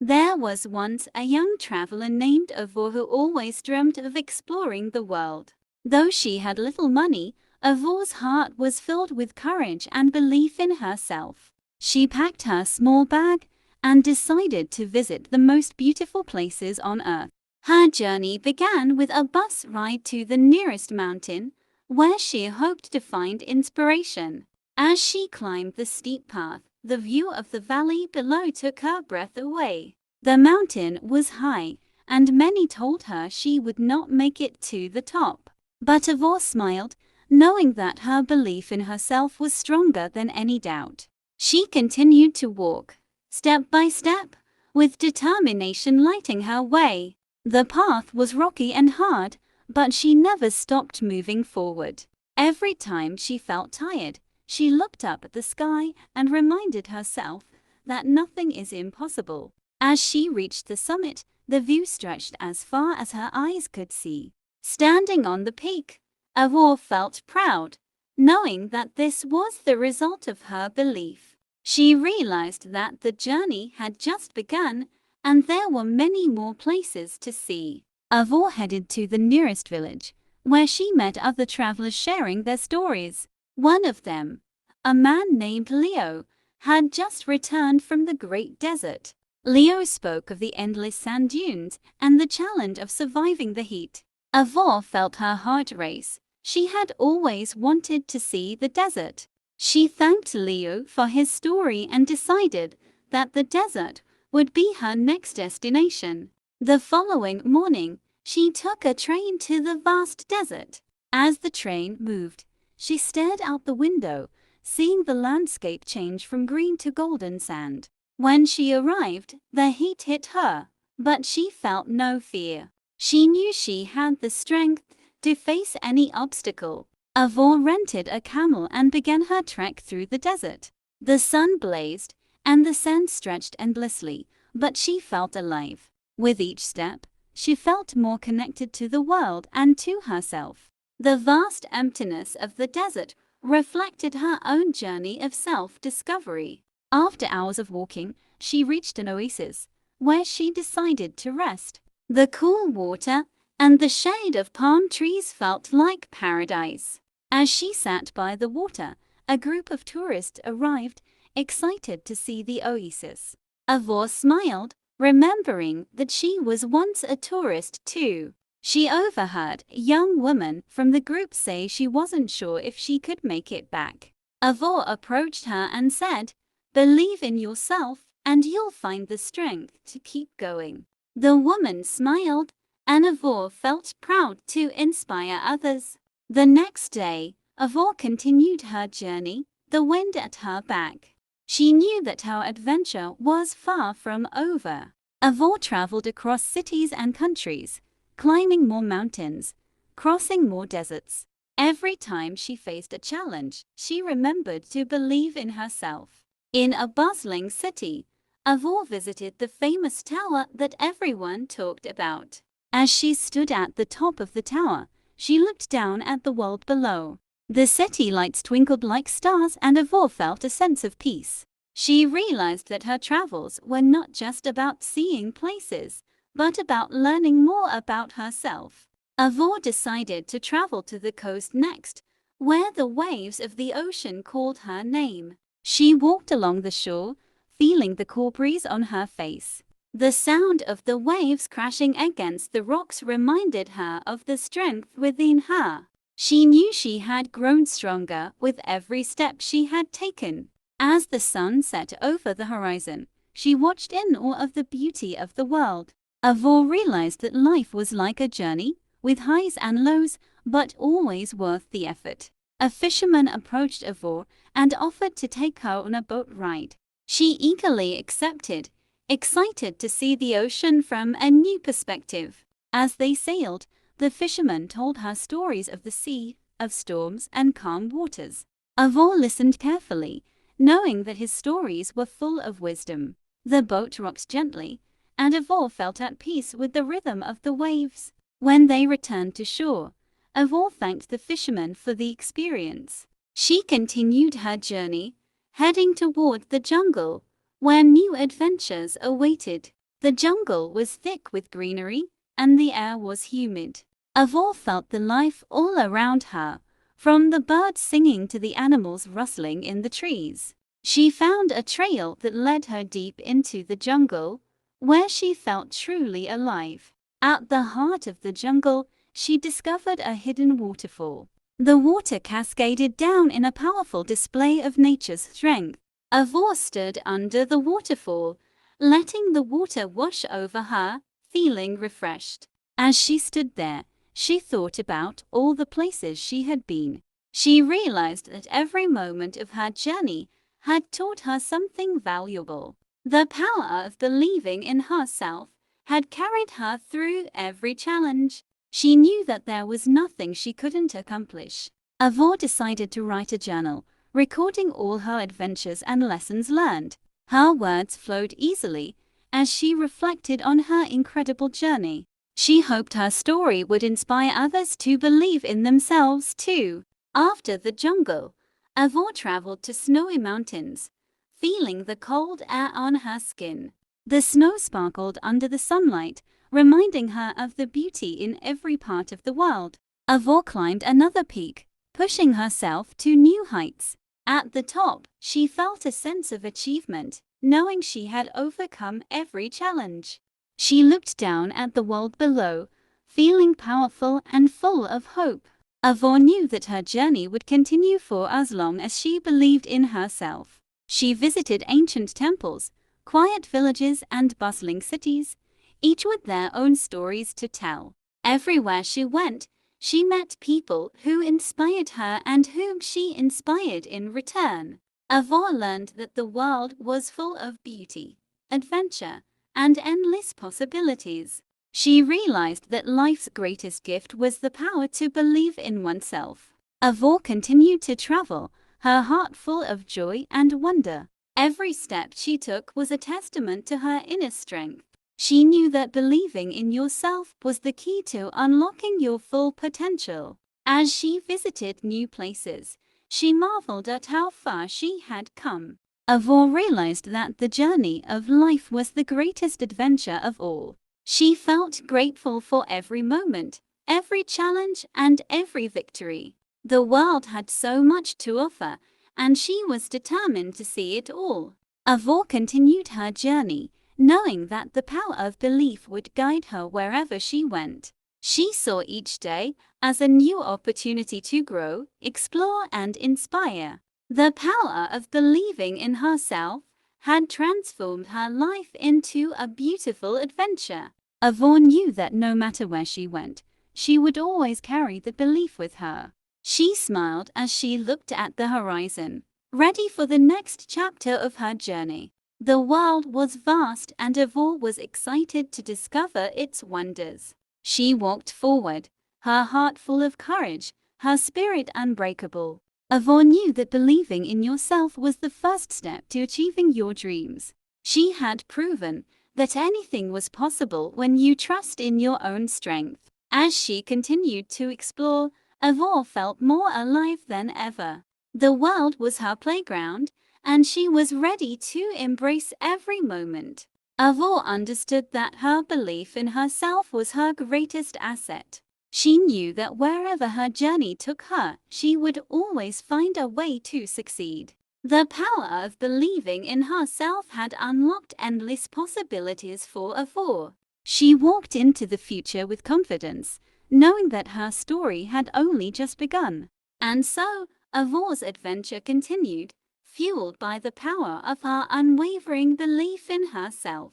There was once a young traveler named Avor who always dreamt of exploring the world. Though she had little money, Avor's heart was filled with courage and belief in herself. She packed her small bag and decided to visit the most beautiful places on earth. Her journey began with a bus ride to the nearest mountain, where she hoped to find inspiration. As she climbed the steep path, the view of the valley below took her breath away. The mountain was high, and many told her she would not make it to the top. But Avor smiled, knowing that her belief in herself was stronger than any doubt. She continued to walk, step by step, with determination lighting her way. The path was rocky and hard, but she never stopped moving forward. Every time she felt tired, she looked up at the sky and reminded herself that nothing is impossible. As she reached the summit, the view stretched as far as her eyes could see. Standing on the peak, Avor felt proud, knowing that this was the result of her belief. She realized that the journey had just begun, and there were many more places to see. Avor headed to the nearest village, where she met other travelers sharing their stories. One of them, a man named Leo, had just returned from the Great Desert. Leo spoke of the endless sand dunes and the challenge of surviving the heat. Avor felt her heart race. She had always wanted to see the desert. She thanked Leo for his story and decided that the desert would be her next destination. The following morning, she took a train to the vast desert. As the train moved, she stared out the window, seeing the landscape change from green to golden sand. When she arrived, the heat hit her, but she felt no fear. She knew she had the strength to face any obstacle. Avor rented a camel and began her trek through the desert. The sun blazed, and the sand stretched endlessly, but she felt alive. With each step, she felt more connected to the world and to herself. The vast emptiness of the desert reflected her own journey of self-discovery. After hours of walking, she reached an oasis, where she decided to rest. The cool water and the shade of palm trees felt like paradise. As she sat by the water, a group of tourists arrived, excited to see the oasis. Avor smiled, remembering that she was once a tourist too. She overheard a young woman from the group say she wasn't sure if she could make it back. Avor approached her and said, "Believe in yourself, and you'll find the strength to keep going." The woman smiled, and Avor felt proud to inspire others. The next day, Avor continued her journey, the wind at her back. She knew that her adventure was far from over. Avor traveled across cities and countries, climbing more mountains, crossing more deserts. Every time she faced a challenge, she remembered to believe in herself. In a bustling city, Avor visited the famous tower that everyone talked about. As she stood at the top of the tower, she looked down at the world below. The city lights twinkled like stars, and Avor felt a sense of peace. She realized that her travels were not just about seeing places, but about learning more about herself. Avor decided to travel to the coast next, where the waves of the ocean called her name. She walked along the shore, feeling the cool breeze on her face. The sound of the waves crashing against the rocks reminded her of the strength within her. She knew she had grown stronger with every step she had taken. As the sun set over the horizon, she watched in awe of the beauty of the world. Avor realized that life was like a journey, with highs and lows, but always worth the effort. A fisherman approached Avor and offered to take her on a boat ride. She eagerly accepted, excited to see the ocean from a new perspective. As they sailed, the fisherman told her stories of the sea, of storms and calm waters. Avor listened carefully, knowing that his stories were full of wisdom. The boat rocked gently, and Avor felt at peace with the rhythm of the waves. When they returned to shore, Avor thanked the fisherman for the experience. She continued her journey, heading toward the jungle, where new adventures awaited. The jungle was thick with greenery, and the air was humid. Avor felt the life all around her, from the birds singing to the animals rustling in the trees. She found a trail that led her deep into the jungle, where she felt truly alive. At the heart of the jungle, she discovered a hidden waterfall. The water cascaded down in a powerful display of nature's strength. Avor stood under the waterfall, letting the water wash over her, feeling refreshed. As she stood there, she thought about all the places she had been. She realized that every moment of her journey had taught her something valuable. The power of believing in herself had carried her through every challenge. She knew that there was nothing she couldn't accomplish. Avor decided to write a journal, recording all her adventures and lessons learned. Her words flowed easily as she reflected on her incredible journey. She hoped her story would inspire others to believe in themselves too. After the jungle, Avor traveled to snowy mountains, feeling the cold air on her skin. The snow sparkled under the sunlight, reminding her of the beauty in every part of the world. Avor climbed another peak, pushing herself to new heights. At the top, she felt a sense of achievement, knowing she had overcome every challenge. She looked down at the world below, feeling powerful and full of hope. Avor knew that her journey would continue for as long as she believed in herself. She visited ancient temples, quiet villages and bustling cities, each with their own stories to tell. Everywhere she went, she met people who inspired her and whom she inspired in return. Avor learned that the world was full of beauty, adventure, and endless possibilities. She realized that life's greatest gift was the power to believe in oneself. Avor continued to travel, her heart full of joy and wonder. Every step she took was a testament to her inner strength. She knew that believing in yourself was the key to unlocking your full potential. As she visited new places, she marveled at how far she had come. Avor realized that the journey of life was the greatest adventure of all. She felt grateful for every moment, every challenge, and every victory. The world had so much to offer, and she was determined to see it all. Avor continued her journey, knowing that the power of belief would guide her wherever she went. She saw each day as a new opportunity to grow, explore, and inspire. The power of believing in herself had transformed her life into a beautiful adventure. Avor knew that no matter where she went, she would always carry the belief with her. She smiled as she looked at the horizon, ready for the next chapter of her journey. The world was vast and Avor was excited to discover its wonders. She walked forward, her heart full of courage, her spirit unbreakable. Avor knew that believing in yourself was the first step to achieving your dreams. She had proven that anything was possible when you trust in your own strength. As she continued to explore, Avor felt more alive than ever. The world was her playground, and she was ready to embrace every moment. Avor understood that her belief in herself was her greatest asset. She knew that wherever her journey took her, she would always find a way to succeed. The power of believing in herself had unlocked endless possibilities for Avor. She walked into the future with confidence, knowing that her story had only just begun. And so, Avor's adventure continued, fueled by the power of her unwavering belief in herself.